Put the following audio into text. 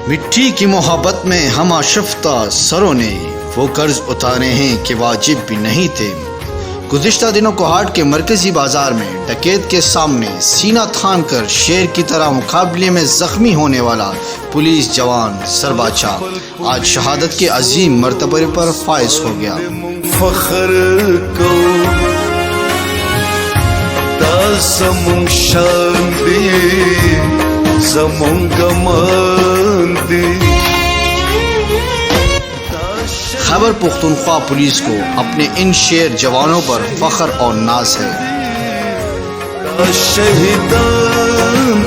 मिट्टी की मोहब्बत में हम आशिफ्ता सरों ने वो कर्ज उतारे हैं कि वाजिब भी नहीं थे। गुज़िश्ता दिनों कोहाट के मरकजी बाजार में डकैत के सामने सीना थाम कर शेर की तरह मुकाबले में जख्मी होने वाला पुलिस जवान सरबाचा आज शहादत के अजीम मर्तबे पर फाइज हो गया। खैबर पुख्तनख्वा पुलिस को अपने इन शेर जवानों पर फख्र और नाज है। शहीदान